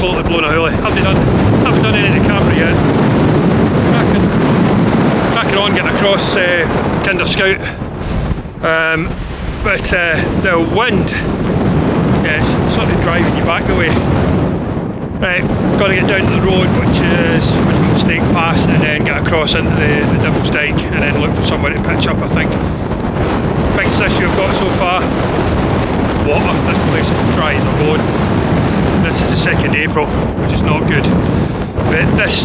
absolutely blown a hoolie. Haven't done any of the camera yet. Cracking on getting across Kinder Scout. But the wind, yeah, it's sort of driving you back the way. Right, got to get down to the road, which means Snake Pass, and then get across into the Devil's Dyke, and then look for somewhere to pitch up. I think biggest issue I've got so far, water. This place is dry as a bone. This is the 2nd April, which is not good. But this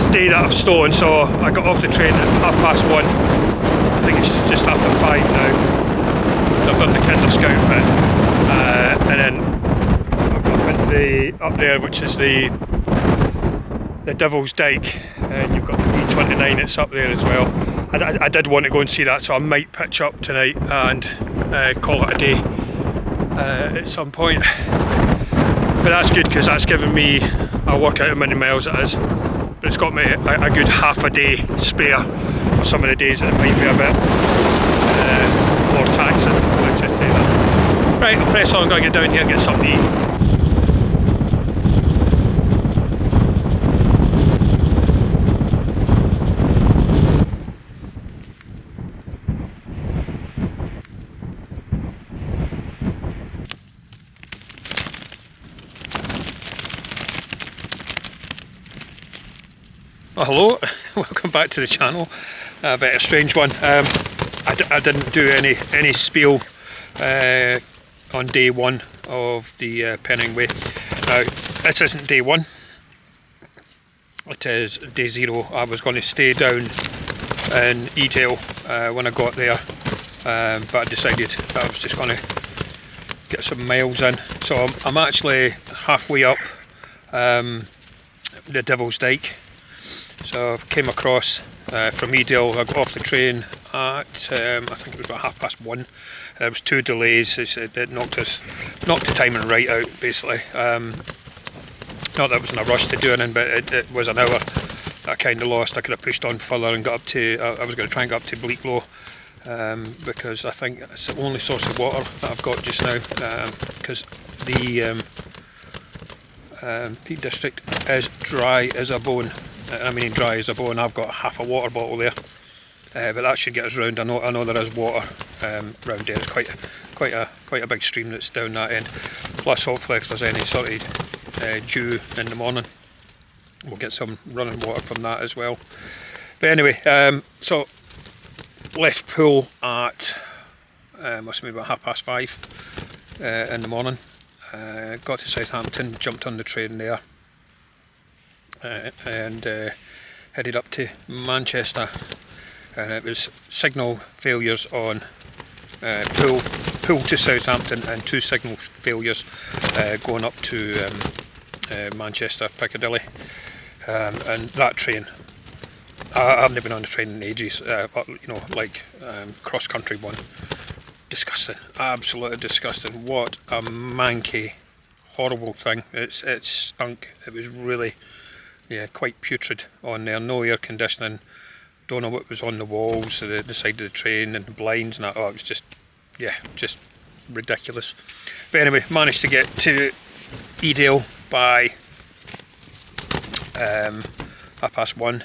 day that I've stolen, so I got off the train at 1:30. I think it's just after 5 now. So I've done the Kinder Scout bit, and then up there, which is the Devil's Dyke, and you've got the B29 that's up there as well. I did want to go and see that, so I might pitch up tonight and call it a day at some point. But that's good because that's given me, I'll work out how many miles it is, but it's got me a good half a day spare for some of the days that it might be a bit more taxing, let's just say that. Right, I'll press on, I'm going to get down here and get something to eat. Well, hello, welcome back to the channel. A bit of a strange one. I didn't do any spiel on day 1 of the Pennine Way. Now, this isn't day 1, it is day 0. I was going to stay down in Edale when I got there, but I decided that I was just going to get some miles in. So I'm actually halfway up the Devil's Dyke. So I came across from Edale. I got off the train at I think it was about 1:30. There was 2 delays. It knocked the timing right out basically. Not that I was in a rush to do anything, but it was an hour that I kind of lost. I could have pushed on further and got up to. I was going to try and get up to Bleaklow because I think it's the only source of water that I've got just now. Because the Peak District is dry as a bone. I mean dry as a bone. I've got half a water bottle there, but that should get us round. I know there is water round there. It's quite a big stream that's down that end. Plus, hopefully, if there's any sort of dew in the morning, we'll get some running water from that as well. But anyway, so left pool at must be about 5:30 in the morning. Got to Southampton, jumped on the train there. And headed up to Manchester, and it was signal failures on pool to Southampton and 2 signal failures going up to Manchester Piccadilly, and that train, I've never been on a train in ages, but you know, like cross country one, disgusting, absolutely disgusting. What a manky, horrible thing. It stunk. It was really, yeah, quite putrid on there. No air conditioning. Don't know what was on the walls, the side of the train and the blinds and that. Oh, it was just, yeah, just ridiculous. But anyway, managed to get to Edale by 1:30.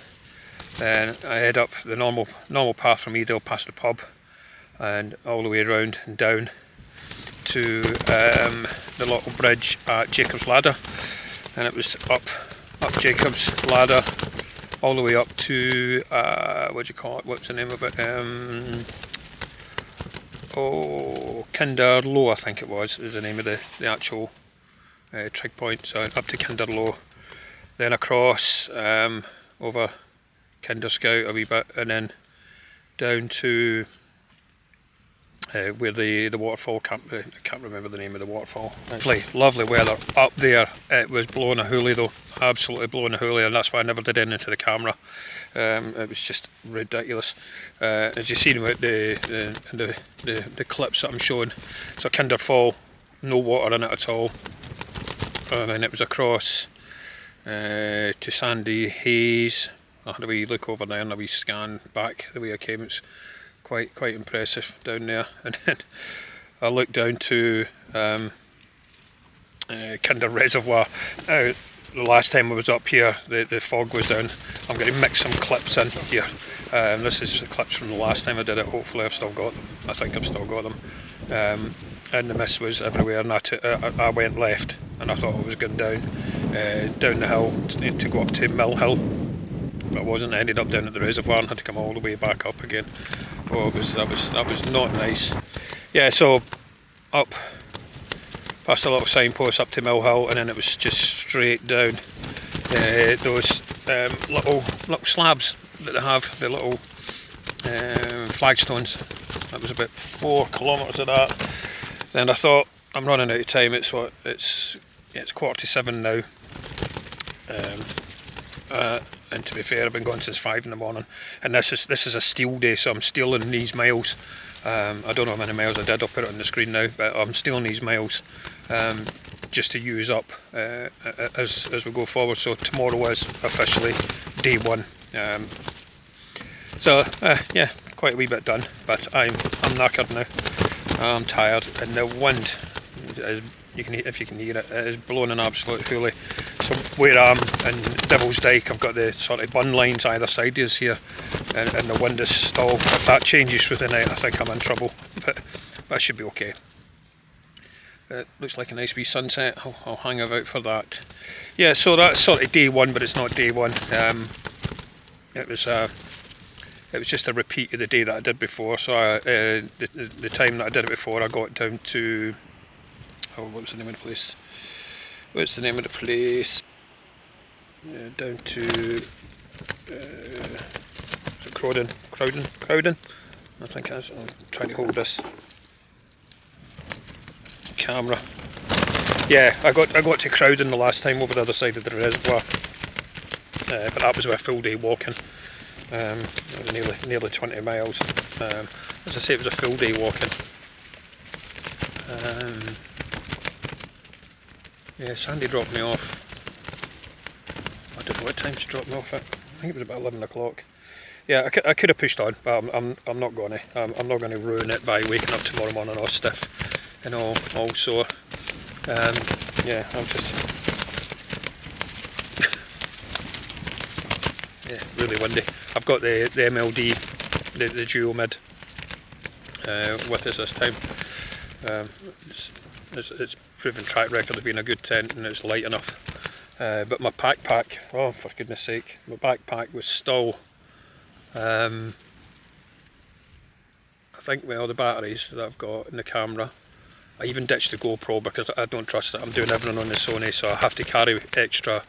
Then I head up the normal path from Edale past the pub and all the way around and down to the little bridge at Jacob's Ladder, and it was up Jacob's Ladder all the way up to what do you call it? What's the name of it? Kinder Low, I think it was, is the name of the actual trig point. So up to Kinder Low, then across over Kinder Scout a wee bit, and then down to where the waterfall, I can't remember the name of the waterfall. Lovely weather up there. It was blowing a hoolie though, absolutely blowing a hoolie, and that's why I never did anything to the camera. It was just ridiculous. As you've seen with the clips that I'm showing, so Kinder Fall, no water in it at all, and then it was across to Sandy Hayes. I had a wee look over there and a wee scan back the way I came. It's quite impressive down there, and then I looked down to Kinder Reservoir. Now, the last time I was up here, the fog was down. I'm going to mix some clips in here. This is the clips from the last time I did it. Hopefully I've still got them. I think I've still got them. And the mist was everywhere, and I went left, and I thought I was going down the hill to go up to Mill Hill, but I wasn't. I ended up down at the reservoir and had to come all the way back up again. Oh, that was not nice. Yeah, so up past a little signpost up to Mill Hill, and then it was just straight down those little slabs that they have, the little flagstones. That was about 4 kilometres of that. Then I thought, I'm running out of time. It's 7:15 now, and to be fair, I've been going since 5 in the morning, and this is a steel day, so I'm stealing these miles. I don't know how many miles I did. I'll put it on the screen now, but I'm stealing these miles just to use up as we go forward. So tomorrow is officially day 1. Yeah, quite a wee bit done, but I'm knackered now. I'm tired, and the wind, if you can hear it, is blowing an absolute hoolie. So where I am in Devil's Dyke, I've got the sort of bun lines either side of us here, and the wind is still. If that changes through the night, I think I'm in trouble, but that should be okay. It looks like a nice wee sunset. I'll hang about for that. Yeah, so that's sort of day 1, but it's not day 1. It was just a repeat of the day that I did before. So the time that I did it before, I got down to, what was the name of the place? What's the name of the place? Down to Crowden. I think it is. I'm trying to hold this camera. Yeah, I got to Crowden the last time over the other side of the reservoir, but that was with a full day walking. It was nearly 20 miles. As I say, it was a full day walking. Yeah, Sandy dropped me off. I don't know what time she dropped me off at. I think it was about 11 o'clock. Yeah, I could have pushed on, but I'm not going to. I'm not going to ruin it by waking up tomorrow morning all stiff and all sore. Yeah, I'm just. Yeah, really windy. I've got the MLD, the dual mid with us this time. It's proven track record of being a good tent, and it's light enough. But my backpack, oh for goodness sake, my backpack was still, I think with all the batteries that I've got in the camera, I even ditched the GoPro because I don't trust it. I'm doing everything on the Sony, so I have to carry extra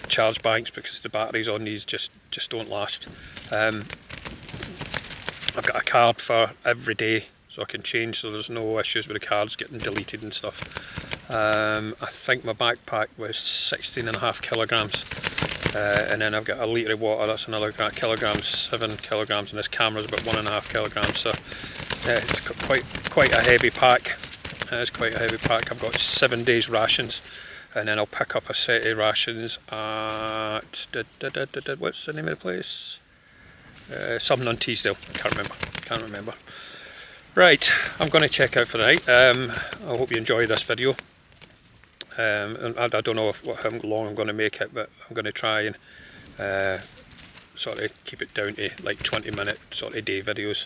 charge banks because the batteries on these just don't last. I've got a card for every day, so I can change, so there's no issues with the cards getting deleted and stuff. I think my backpack was 16.5 kilograms, and then I've got a litre of water, that's another kilograms, 7 kilograms, and this camera's about 1.5 kilograms, so it's quite a heavy pack. It's quite a heavy pack. I've got 7 days rations, and then I'll pick up a set of rations at what's the name of the place? Something on Teesdale. Can't remember. Right, I'm going to check out for the night. I hope you enjoy this video. And I don't know how long I'm going to make it, but I'm going to try and sort of keep it down to like 20-minute sort of day videos.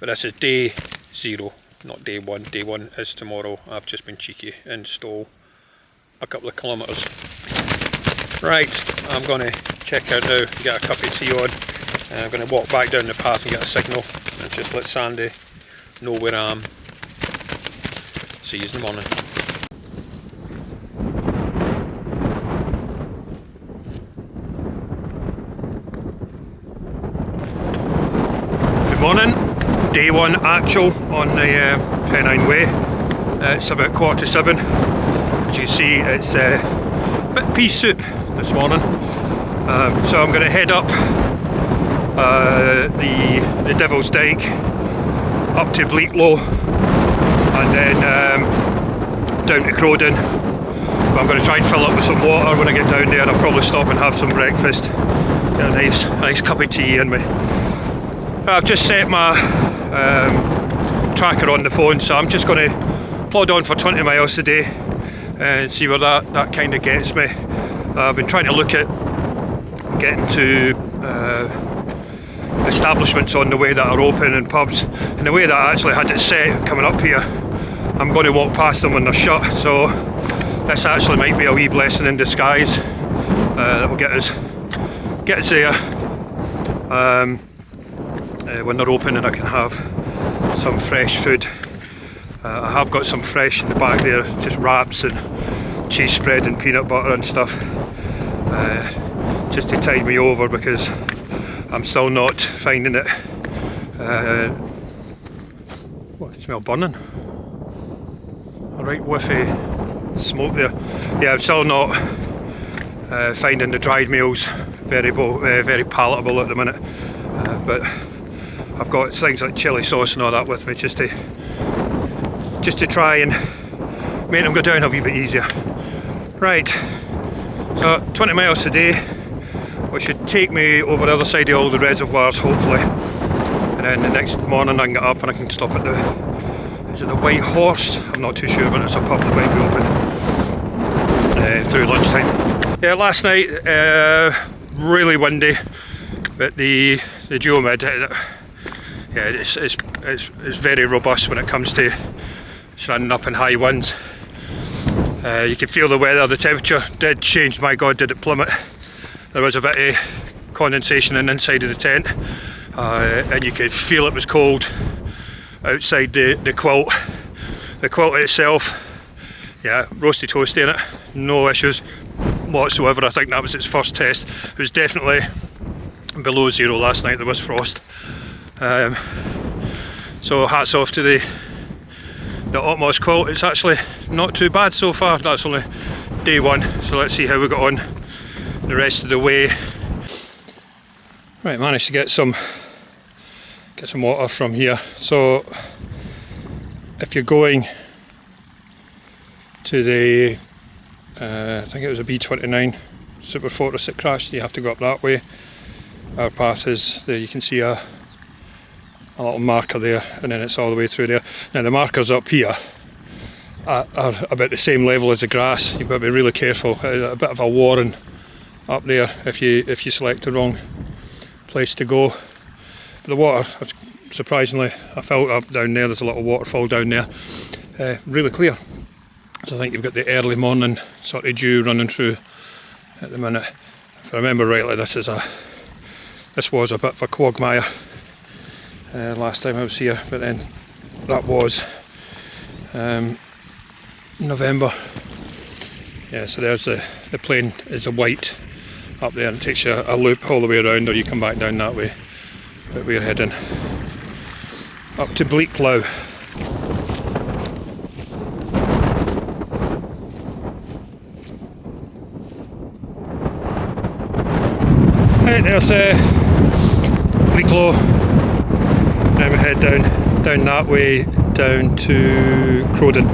But this is day 0. Not day 1. Day 1 is tomorrow. I've just been cheeky and stole a couple of kilometres. Right, I'm going to check out now, get a cup of tea on, and I'm going to walk back down the path and get a signal and just let Sandy know where I am. See you in the morning. Good morning. Day 1 actual on the Pennine Way. It's about 7:15. As you see, it's a bit pea soup this morning. So I'm going to head up the Devil's Dyke up to Bleaklow, and then down to Crowden. But I'm going to try and fill up with some water when I get down there, and I'll probably stop and have some breakfast. Get a nice cup of tea in me. I've just set my tracker on the phone, so I'm just going to plod on for 20 miles today. and see where that kind of gets me. I've been trying to look at getting to establishments on the way that are open and pubs. And the way that I actually had it set coming up here, I'm going to walk past them when they're shut, so this actually might be a wee blessing in disguise that will get us there when they're open, and I can have some fresh food. I have got some fresh in the back there, just wraps and cheese spread and peanut butter and stuff, just to tide me over, because I'm still not finding it. What, I can smell burning. A right whiffy smoke there. Yeah, I'm still not finding the dried meals very palatable at the minute, but I've got things like chilli sauce and all that with me, just to try and make them go down a wee bit easier. Right, so 20 miles today, which should take me over the other side of all the reservoirs hopefully, and then the next morning I can get up and I can stop at the, is it the White Horse? I'm not too sure, but it's a pub that might be open through lunchtime. Yeah, last night, really windy, but the geomid, yeah, it's very robust when it comes to standing up in high winds. You can feel the weather, the temperature did change, my god did it plummet. There was a bit of condensation in the inside of the tent, and you could feel it was cold outside the quilt. The quilt itself, yeah, roasty toasty in it, no issues whatsoever. I think that was its first test. It was definitely below zero last night, there was frost. So hats off to the utmost quilt. It's actually not too bad so far. That's only day one, so let's see how we got on the rest of the way. Right, managed to get some water from here. So if you're going to the I think it was a B29 Super Fortress that crashed, you have to go up that way. Our path is there, you can see a little marker there, and then it's all the way through there. Now the markers up here are about the same level as the grass. You've got to be really careful. A bit of a warren up there if you select the wrong place to go. But the water, surprisingly, I felt up down there. There's a little waterfall down there, really clear. So I think you've got the early morning sort of dew running through at the minute. If I remember rightly, this was a bit of a quagmire last time I was here, but then that was November. Yeah, so there's the plain is a white up there, and it takes you a loop all the way around, or you come back down that way. But we're heading up to Bleaklow. Right, there's Bleaklow. Then we head down that way, down to Crowden.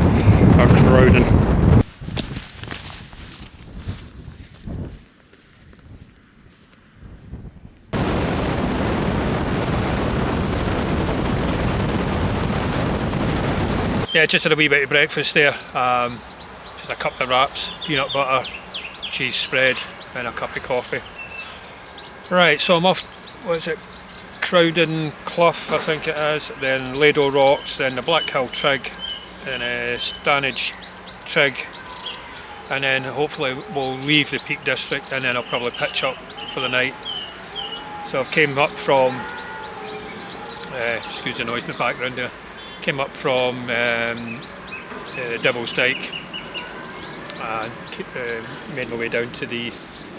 Yeah, just had a wee bit of breakfast there. Just a couple of wraps, peanut butter, cheese spread, and a cup of coffee. Right, so I'm off, what is it, Crowden Clough I think it is, then Lado Rocks, then the Black Hill Trig, then Stanage Trig, and then hopefully we'll leave the Peak District, and then I'll probably pitch up for the night. So I've came up from, excuse the noise in the background there, came up from Devil's Dyke and made my way down to the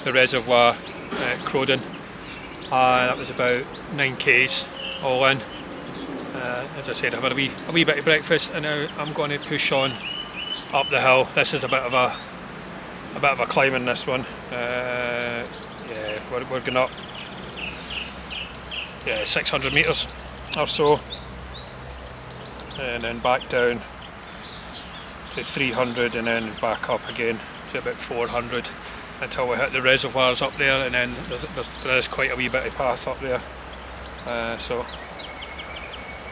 reservoir at Crowden. That was about 9 k's all in. As I said, I've had a wee bit of breakfast, and now I'm going to push on up the hill. This is a bit of a climb in this one. Yeah, we're going up 600 metres or so, and then back down to 300, and then back up again to about 400 until we hit the reservoirs up there, and then there is quite a wee bit of path up there. So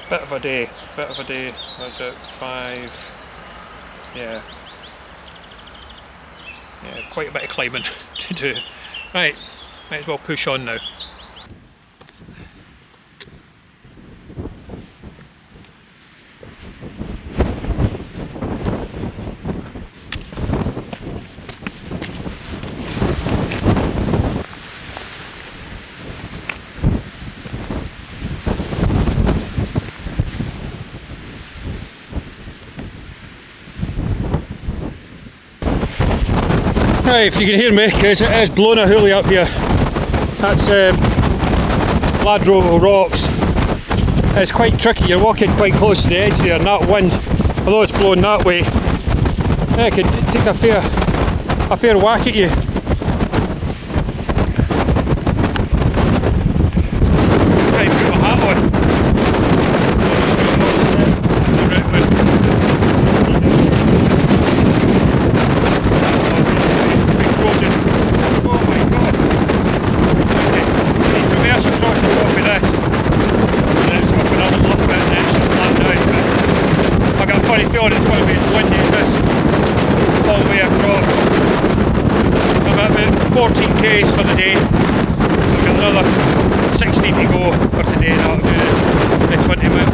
bit of a day. Was it 5? Yeah, quite a bit of climbing to do. Right, might as well push on now. Right, if you can hear me, because it is blowing a hoolie up here. That's Ladrow Rocks. It's quite tricky, you're walking quite close to the edge there, and that wind, although it's blowing that way, it could take a fair whack at you. Right, put my hat on. For the day, so we've got another 16 to go for today, and that'll do the 20 mile.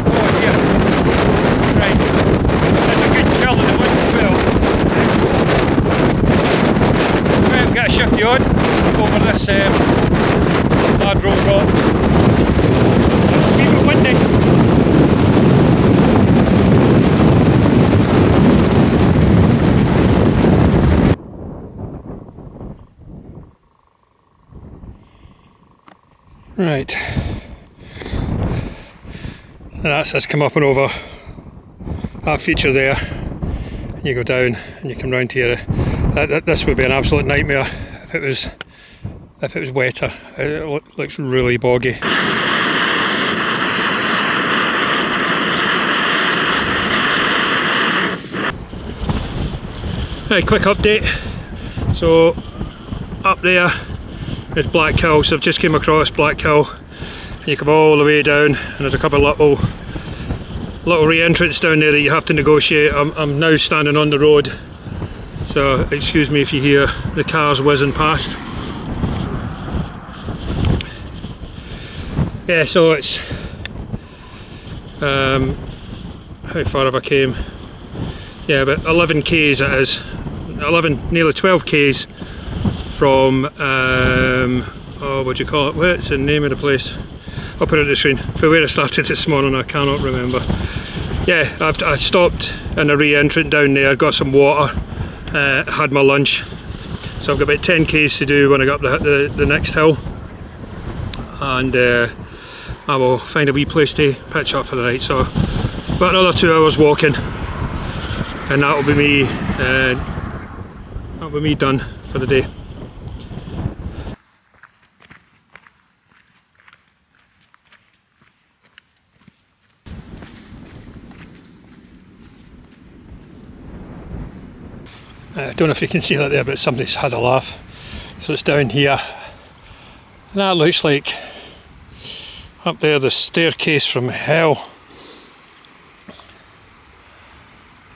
Oh yeah, right, there's a good chill in the wind as well. Right, we've got a shifty on over this Ladrow Rocks. It's a wee bit windy. Right, and that's us come up and over that feature there. You go down and you come round here. This would be an absolute nightmare if it was wetter. It looks really boggy. Right, quick update. So up there is Black Hill, so I've just came across Black Hill. You come all the way down, and there's a couple of little re-entrants down there that you have to negotiate. I'm now standing on the road, so excuse me if you hear the cars whizzing past. Yeah, so it's how far have I came? Yeah, about 11 k's it is. 11, nearly 12 k's from oh, what do you call it? What's the name of the place? I'll put it on the screen. For where I started this morning, I cannot remember. Yeah, I stopped in a re-entrant down there, got some water, had my lunch. So I've got about 10 k's to do when I got up the next hill, and I will find a wee place to pitch up for the night. So about another 2 hours walking, and that'll be me done for the day. I don't know if you can see that there, but somebody's had a laugh. So it's down here, and that looks like up there the staircase from hell.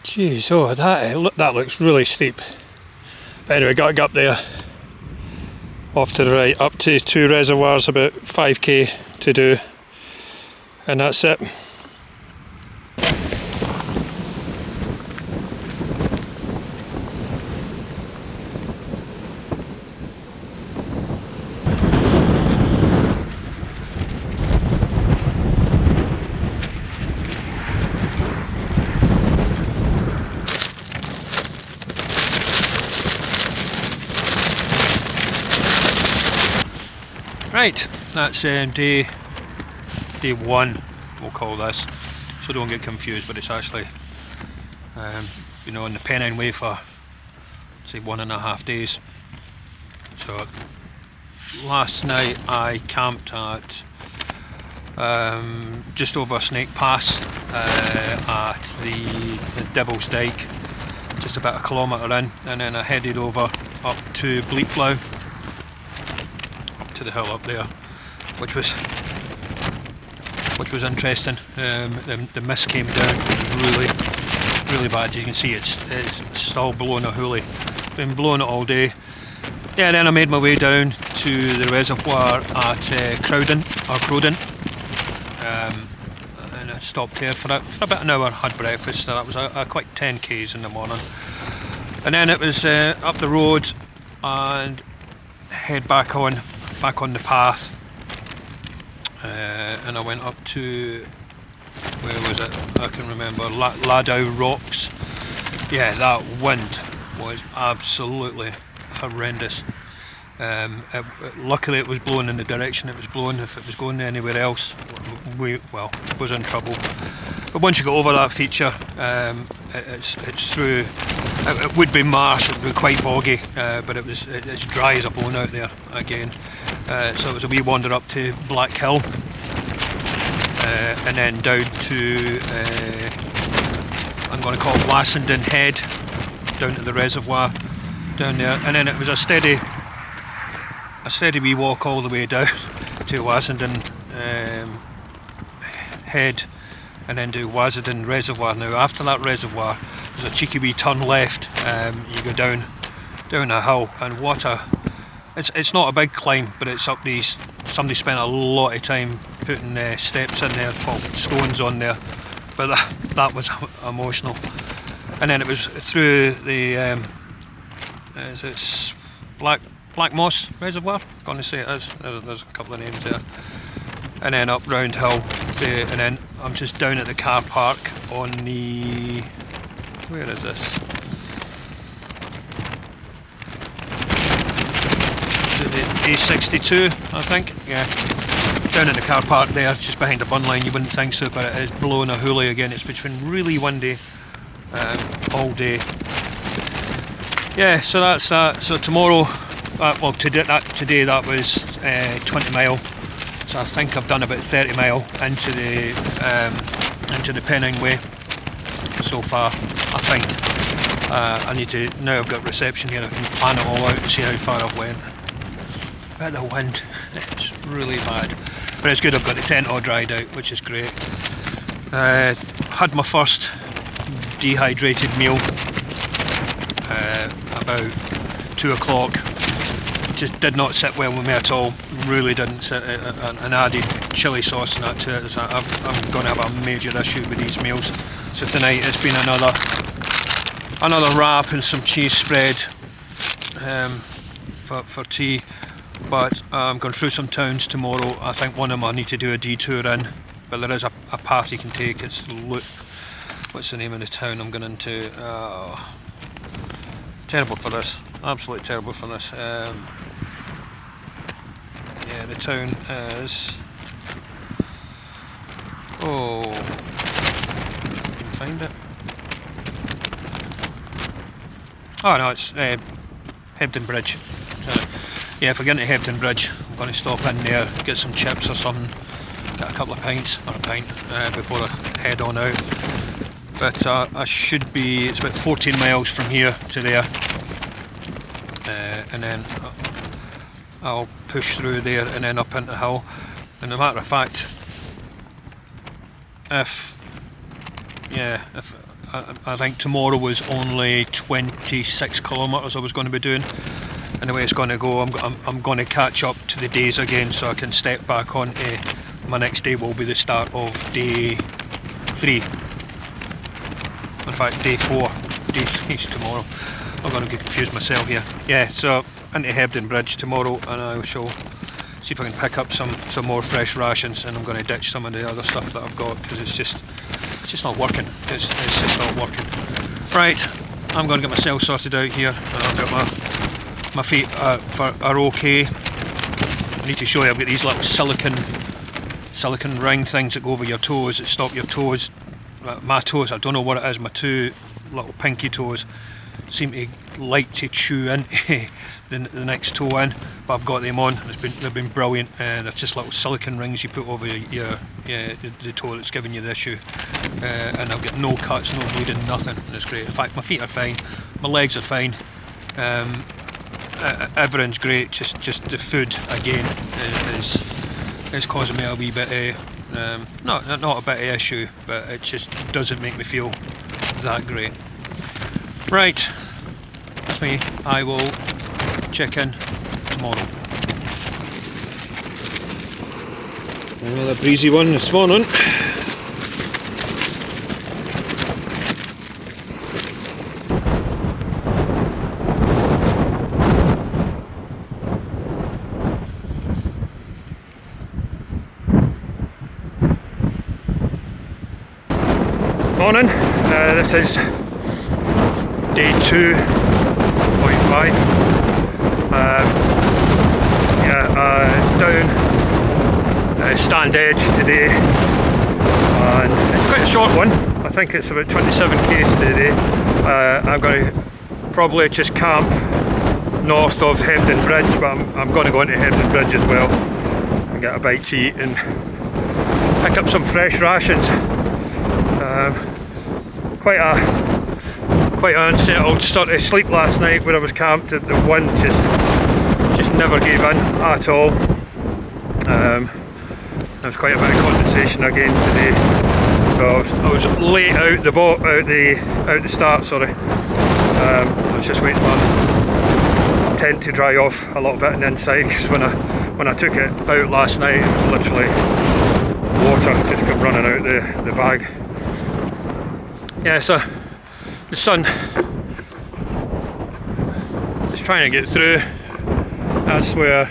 Jeez, oh that looks really steep. But anyway, got to go up there, off to the right, up to 2 reservoirs, about 5k to do, and that's it. Right, that's day one, we'll call this, so don't get confused, but it's actually been on the Pennine Way for say 1.5 days. So last night I camped at just over Snake Pass at the Devil's Dyke, just about 1 kilometre in, and then I headed over up to Bleaklow, to the hill up there, which was interesting. The mist came down really bad. You can see it's still blowing a hoolie. Been blowing it all day. Yeah, and then I made my way down to the reservoir at Crowden. And I stopped there for about an hour, had breakfast. So that was a quick 10 k's in the morning. And then it was up the road and head back on the path. And I went up to, where was it? I can remember, Ladow Rocks. Yeah, that wind was absolutely horrendous. Luckily it was blowing in the direction it was blowing. If it was going anywhere else, we was in trouble. But once you go over that feature, it's through. It would be marsh, it would be quite boggy, but it's dry as a bone out there again. So it was a wee wander up to Black Hill, and then down to I'm going to call it Wassenden Head, down to the reservoir down there, and then it was a steady wee walk all the way down to Wassenden Head, and then to Wassenden Reservoir. Now after that reservoir there's a cheeky wee turn left. You go down a hill, and it's not a big climb, but it's up these. Somebody spent a lot of time putting steps in there, stones on there, but that was emotional. And then it was through the it's Black Moss Reservoir, I'm going to say it is. There's a couple of names there. And then up round hill, and then I'm just down at the car park on the, where is this? Is it the A62, I think? Yeah. Down at the car park there, just behind the bun line. You wouldn't think so, but it is blowing a hoolie again. It's been really windy all day. Yeah, so that's that. So tomorrow, today that was 20 mile. So I think I've done about 30 mile into the Pennine Way so far. I think I need to, now I've got reception here, I can plan it all out and see how far I've went. But the wind, it's really bad. But it's good, I've got the tent all dried out, which is great. Had my first dehydrated meal about 2 o'clock. Just did not sit well with me at all. Really didn't sit. And added chilli sauce and that to it. So I'm going to have a major issue with these meals. So tonight it's been another wrap and some cheese spread for tea. But I'm going through some towns tomorrow. I think one of them I need to do a detour in. But there is a path you can take. It's the Loop. What's the name of the town I'm going into? Terrible for this. Absolutely terrible for this. Yeah, the town is. Oh, can find it. Oh no, it's Hebden Bridge. So, yeah, if I get into Hebden Bridge, I'm going to stop in there, get some chips or something, get a couple of pints or a pint before I head on out. But I should be. It's about 14 miles from here to there. And then I'll push through there and then up into the hill. And as a matter of fact, if I think tomorrow was only 26 kilometres I was going to be doing, and the way it's going to go, I'm going to catch up to the days again, so I can step back on. My next day will be the start of day 3. In fact, day 4. Day 3 is tomorrow. I'm going to get confused myself here. Yeah, so into Hebden Bridge tomorrow, and I shall see if I can pick up some more fresh rations, and I'm going to ditch some of the other stuff that I've got because it's just not working. It's just not working. Right, I'm going to get myself sorted out here, and I've got my feet are okay. I need to show you, I've got these little silicon ring things that go over your toes that stop your toes. My toes, I don't know what it is, my 2 little pinky toes seem to like to chew into the next toe in, but I've got them on. They've been brilliant. They're just little silicon rings you put over the toe that's giving you the issue, and I've got no cuts, no bleeding, nothing. And it's great. In fact, my feet are fine, my legs are fine, everything's great. Just the food again is causing me a wee bit not a bit of issue, but it just doesn't make me feel that great. Right, that's me. I will check in tomorrow. Another breezy one this morning. Morning, this is day 2.5. It's down Stand Edge today, and it's quite a short one. I think it's about 27 k's today. I'm going to probably just camp north of Hebden Bridge, but I'm going to go into Hebden Bridge as well and get a bite to eat and pick up some fresh rations. Quite an unsettled start to sleep last night where I was camped. The wind just never gave in at all. There was quite a bit of condensation again today, so I was late out the start. Sorry, I was just waiting for the tent to dry off a little bit on the inside, because when I took it out last night, it was literally water just come running out the bag. Yeah, so the sun is trying to get through. That's where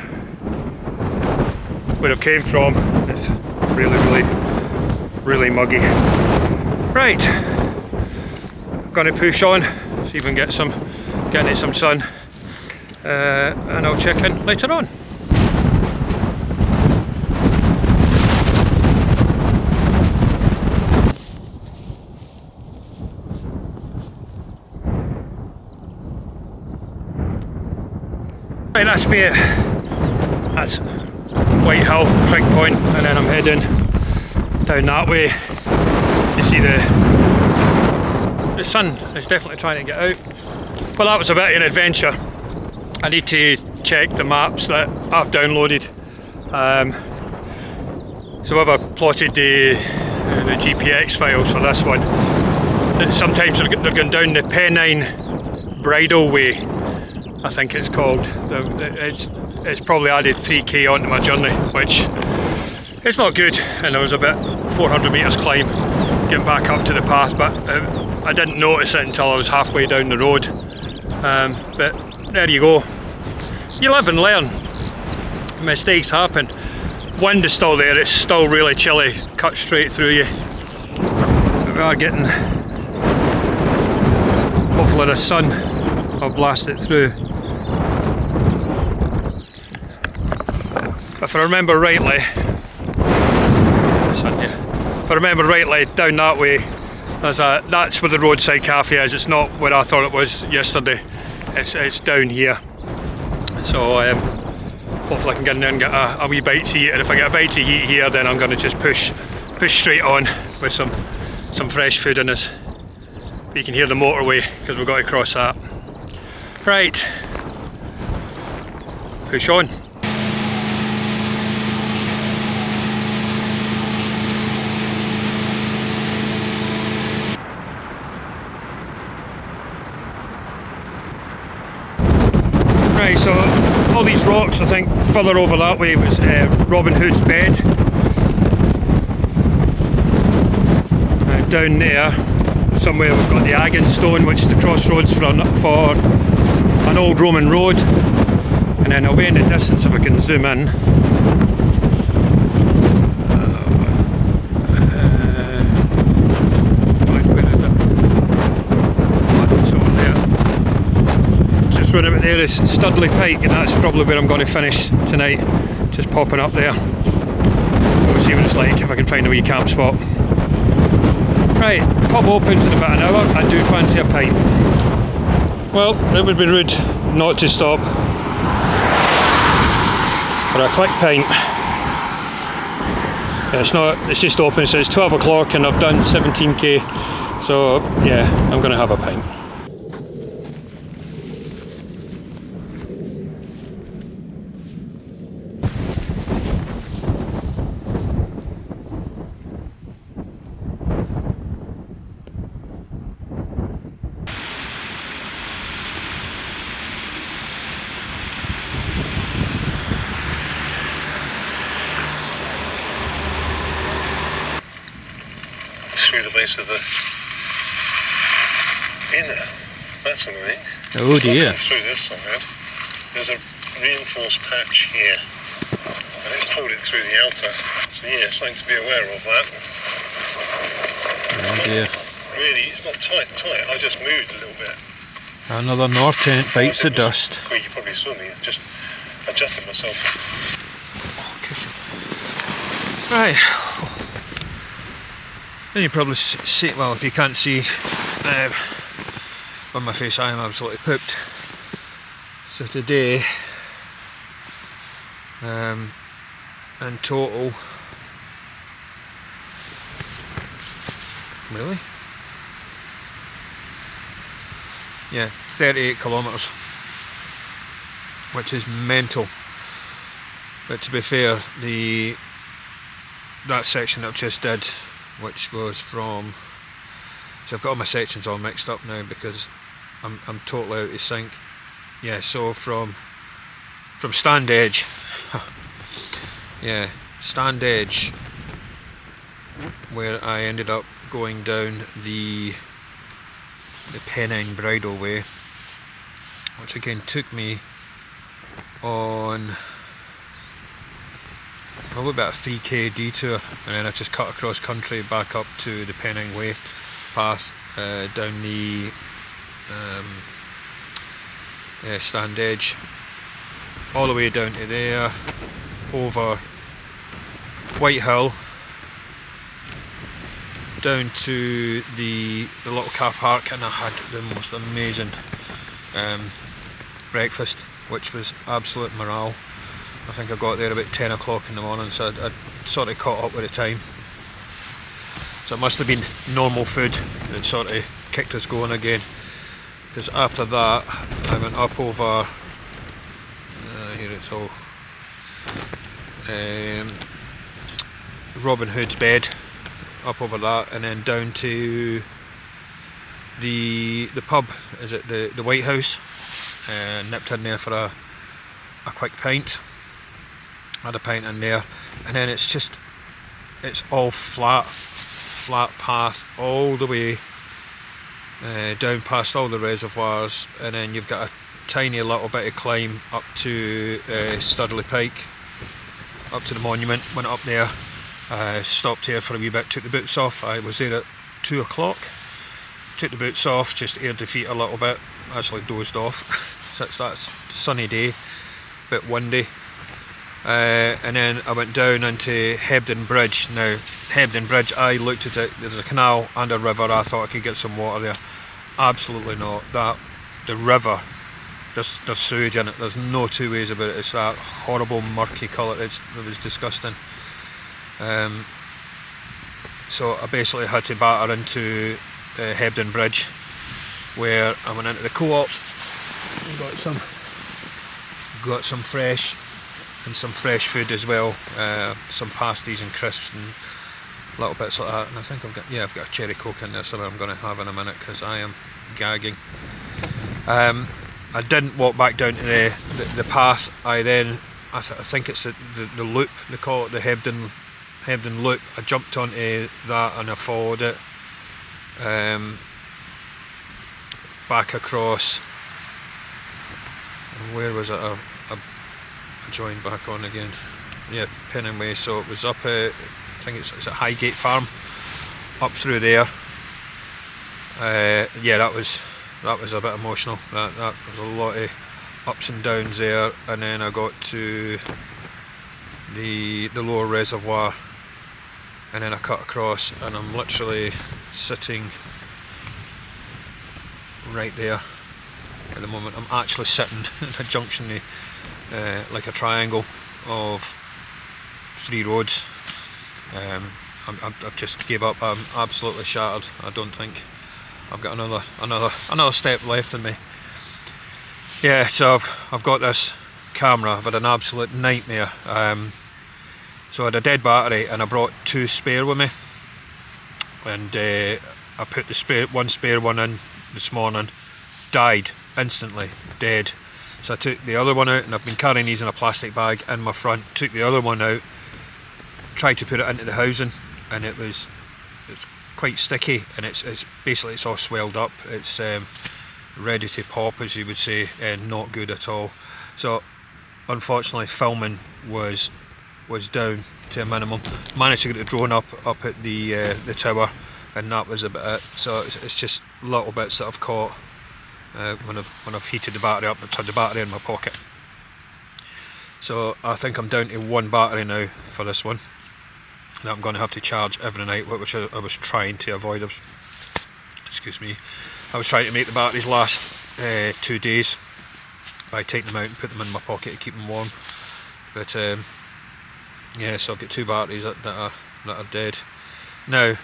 it came from. It's really muggy. Right, gonna push on, see if we can get into some sun, and I'll check in later on. Right, that's me. That's White Hill, Trig Point, and then I'm heading down that way. You see the sun is definitely trying to get out. Well, that was a bit of an adventure. I need to check the maps that I've downloaded. So I've plotted the GPX files for this one. Sometimes they're going down the Pennine Way, I think it's called. It's probably added 3k onto my journey, which is not good, and there was about 400 metres climb getting back up to the path, but I didn't notice it until I was halfway down the road. But there you go, you live and learn, mistakes happen. Wind is still there, it's still really chilly, cut straight through you. We are getting, hopefully the sun will blast it through. If I remember rightly, down that way, that's where the roadside cafe is. It's not where I thought it was yesterday. It's down here. So hopefully I can get in there and get a wee bite to eat. And if I get a bite to eat here, then I'm going to just push straight on with some fresh food in us. But you can hear the motorway because we've got to cross that. Right, push on. Right, so all these rocks, I think further over that way was Robin Hood's bed. Down there somewhere we've got the Aghan Stone, which is the crossroads for an old Roman road, and then away in the distance, if I can zoom in, where is it? It's over there. Just running out there is Studley Pike, and that's probably where I'm going to finish tonight, just popping up there. We'll see what it's like, if I can find a wee camp spot. Right, pub opens in about an hour. I do fancy a pint. Well, it would be rude not to stop for a quick pint. It's just open, so it's 12 o'clock and I've done 17k, so yeah, I'm going to have a pint. through the base of the inner. That's annoying. Oh dear. Through this side, there's a reinforced patch here. And it's pulled it through the outer. So yeah, something to be aware of that. Oh dear. Really, it's not tight. I just moved a little bit. Another North tent bites the dust. You probably saw me. Just adjusted myself. Right. Then you probably see, well, if you can't see on my face, I am absolutely pooped. So today, in total, really? Yeah, 38 kilometres, which is mental. But to be fair, that section that I've just did, which was from, so I've got all my sections all mixed up now because I'm totally out of sync. Yeah, so from Stand Edge, yeah, Stand Edge, where I ended up going down the Pennine Way, which again took me on probably about a 3k detour, and then I just cut across country back up to the Pennine Way path, down the Stand Edge, all the way down to there, over White Hill, down to the little car park, and I had the most amazing breakfast, which was absolute morale. I think I got there about 10 o'clock in the morning, so I'd sort of caught up with the time. So it must have been normal food that sort of kicked us going again, because after that I went up over, here it's all, Robin Hood's Bed, up over that, and then down to the pub, is it the White House, nipped in there for a quick pint, had a pint in there, and then it's all flat path all the way down past all the reservoirs, and then you've got a tiny little bit of climb up to Studley Pike, up to the monument. Went up there, stopped here for a wee bit, took the boots off. I was there at 2 o'clock, took the boots off, just aired the feet a little bit, actually dozed off. So it's that sunny day, bit windy. And then I went down into Hebden Bridge. Now, Hebden Bridge, I looked at it, there's a canal and a river. I thought I could get some water there. Absolutely not. The river, there's sewage in it, there's no two ways about it. It's that horrible murky colour, it was disgusting. So I basically had to batter into Hebden Bridge, where I went into the co-op and got some fresh food as well, some pasties and crisps and little bits like that. And I think I've got a cherry coke in there, so I'm going to have in a minute because I am gagging. I didn't walk back down to the path. I think it's the loop, they call it the Hebden Loop. I jumped onto that and I followed it back across. Where was it? I joined back on again. Yeah, Pennine Way. So it was up at, I think it's at Highgate Farm, up through there. Yeah, that was a bit emotional. That was a lot of ups and downs there, and then I got to the lower reservoir, and then I cut across, and I'm literally sitting right there at the moment. I'm actually sitting at a junction of like a triangle of 3 roads. I've just gave up. I'm absolutely shattered. I don't think I've got another step left in me. Yeah, so I've got this camera. I've had an absolute nightmare. So I had a dead battery, and I brought 2 spare with me, and I put the one spare one in this morning. Died instantly, dead. So I took the other one out, and I've been carrying these in a plastic bag in my front. Took the other one out, tried to put it into the housing, and it's quite sticky, and it's basically it's all swelled up. It's ready to pop, as you would say, and not good at all. So unfortunately filming was down to a minimum. Managed to get the drone up at the tower, and that was about it. So it's just little bits that I've caught when I've heated the battery up. I've had the battery in my pocket. So I think I'm down to one battery now for this one that I'm going to have to charge every night, which I was trying to avoid. Excuse me. I was trying to make the batteries last 2 days by taking them out and put them in my pocket to keep them warm. But yeah, so I've got 2 batteries that are dead. Now,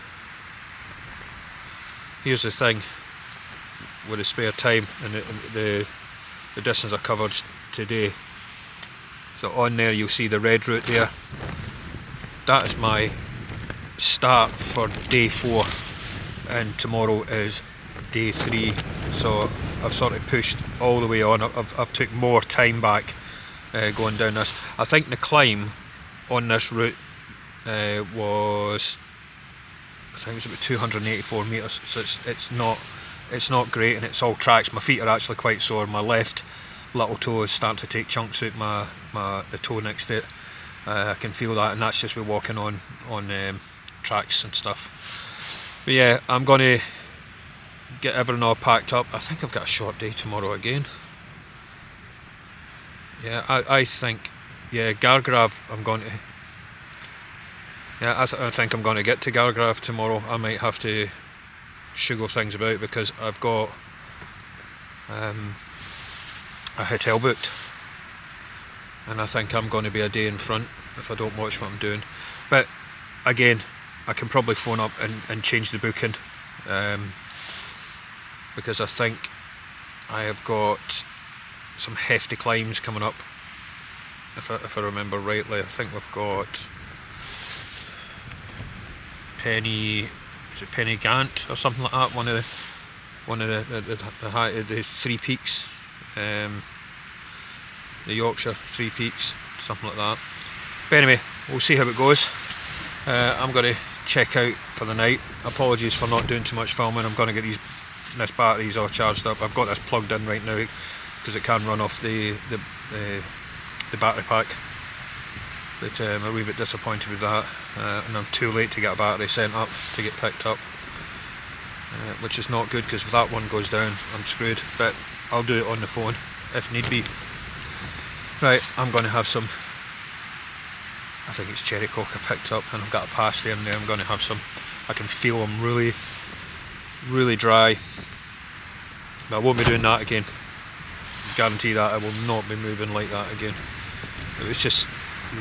here's the thing with the spare time and the distance I covered today. So on there you'll see the red route there. That is my start for day 4, and tomorrow is day 3. So I've sort of pushed all the way on. I've took more time back going down this. I think the climb on this route was, I think it was about 284 metres. So it's not great, and it's all tracks. My feet are actually quite sore. My left little toe is starting to take chunks out the toe next to it. I can feel that, and that's just with walking on tracks and stuff. But yeah, I'm going to get everything all packed up. I think I've got a short day tomorrow again. Yeah, I think, yeah, Gargrav I'm going to, yeah, I think I'm going to get to Gargrav tomorrow. I might have to sugar things about because I've got a hotel booked, and I think I'm going to be a day in front if I don't watch what I'm doing. But again, I can probably phone up and change the booking, because I think I have got some hefty climbs coming up, if I remember rightly. I think we've got Pennine Gant or something like that, one of the 3 peaks, the Yorkshire 3 peaks, something like that. But anyway, we'll see how it goes. I'm going to check out for the night. Apologies for not doing too much filming. I'm going to get this batteries all charged up. I've got this plugged in right now because it can run off the battery pack. But I'm a wee bit disappointed with that, and I'm too late to get a battery sent up to get picked up, which is not good, because if that one goes down I'm screwed. But I'll do it on the phone if need be. Right, I'm going to have some, I think it's cherry coke I picked up, and I've got a pasty in there. I'm going to have some. I can feel them really dry, but I won't be doing that again. Guarantee that I will not be moving like that again. It was just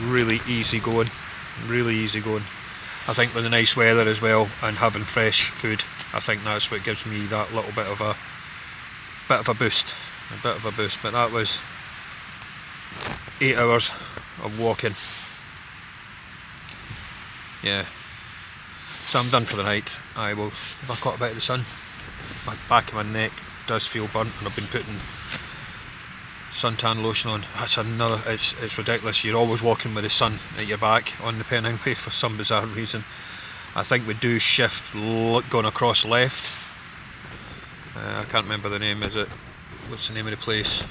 really easy going. I think with the nice weather as well and having fresh food, I think that's what gives me that little bit of a boost. But that was 8 hours of walking. Yeah. So I'm done for the night. I will, if I caught a bit of the sun, my back of my neck does feel burnt, and I've been putting suntan lotion on. That's another, it's ridiculous. You're always walking with the sun at your back on the Pennine Way for some bizarre reason. I think we do shift going across left. I can't remember the name. Is it, what's the name of the place?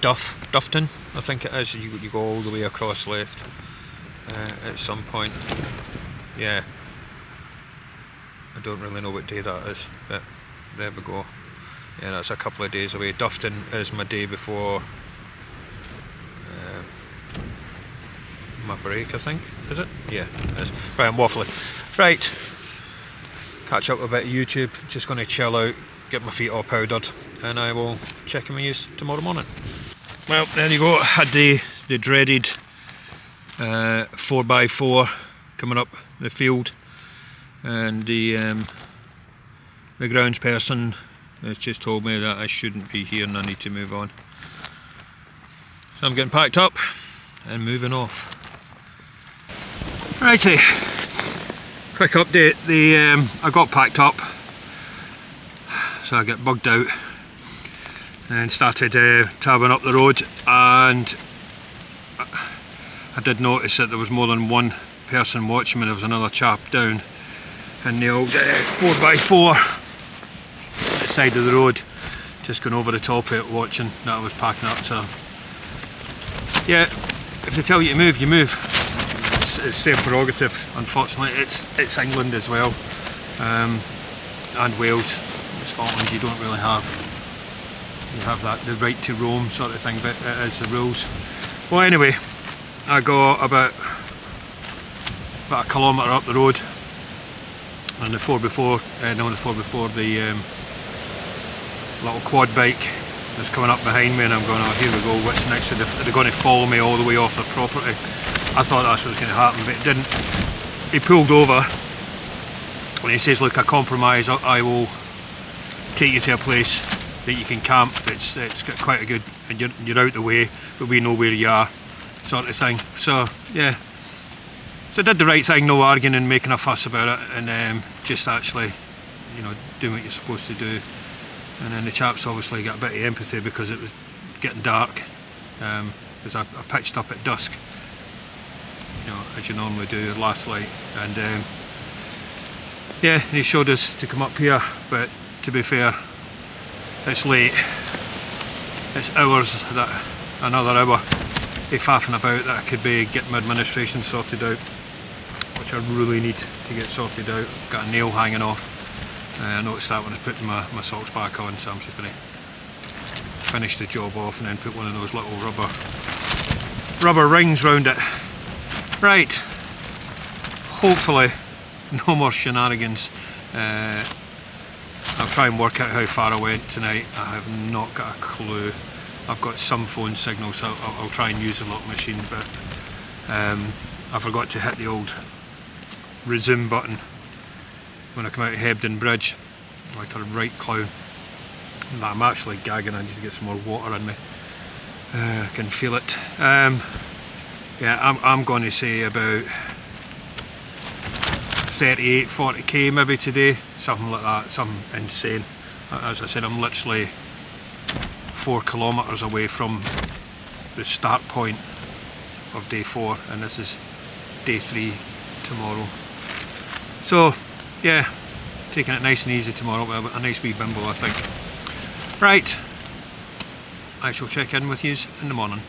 Dufton, I think it is. You go all the way across left at some point. Yeah, I don't really know what day that is, but there we go. Yeah, that's a couple of days away. Dufton is my day before my break, I think. Is it? Yeah, it is. Right, I'm waffling. Right, catch up with a bit of YouTube. Just going to chill out, get my feet all powdered, and I will check in with you tomorrow morning. Well, there you go. Had the dreaded 4x4 coming up the field, and the grounds person has just told me that I shouldn't be here and I need to move on. So I'm getting packed up and moving off. Righty, quick update. I got packed up, so I got bugged out and started travelling up the road, and I did notice that there was more than one person watching me. There was another chap down and the old 4x4 at the side of the road, just going over the top of it watching that I was packing up. So yeah, if they tell you to move, you move. It's their prerogative. Unfortunately it's England as well, and Wales. Scotland you don't really have, you have that the right to roam sort of thing, but it is the rules. Well, anyway, I got about a kilometre up the road, and the 4x4, the little quad bike was coming up behind me, and I'm going, oh, here we go, what's next? Are they going to follow me all the way off the property? I thought that's what was going to happen, but it didn't. He pulled over and he says, look, I compromise, I will take you to a place that you can camp. It's got quite a good, and you're out the way, but we know where you are, sort of thing. So yeah, so I did the right thing, no arguing and making a fuss about it, and just actually, you know, doing what you're supposed to do. And then the chaps obviously got a bit of empathy because it was getting dark, because I pitched up at dusk, you know, as you normally do, last light, and yeah, he showed us to come up here, but to be fair, it's late. It's hours, that another hour of faffing about that I could be getting my administration sorted out, which I really need to get sorted out. Got a nail hanging off. I noticed that when I was putting my socks back on, so I'm just going to finish the job off and then put one of those little rubber rings round it. Right, hopefully no more shenanigans. I'll try and work out how far I went tonight. I have not got a clue. I've got some phone signal, so I'll try and use the lock machine, but I forgot to hit the old resume button when I come out of Hebden Bridge, like a right clown. And I'm actually gagging. I need to get some more water in me. I can feel it. Yeah, I'm going to say about 38, 40k maybe today, something like that, something insane. As I said, I'm literally 4 kilometres away from the start point of day 4, and this is day 3 tomorrow. So yeah, taking it nice and easy tomorrow, a nice wee bimble I think. Right, I shall check in with yous in the morning.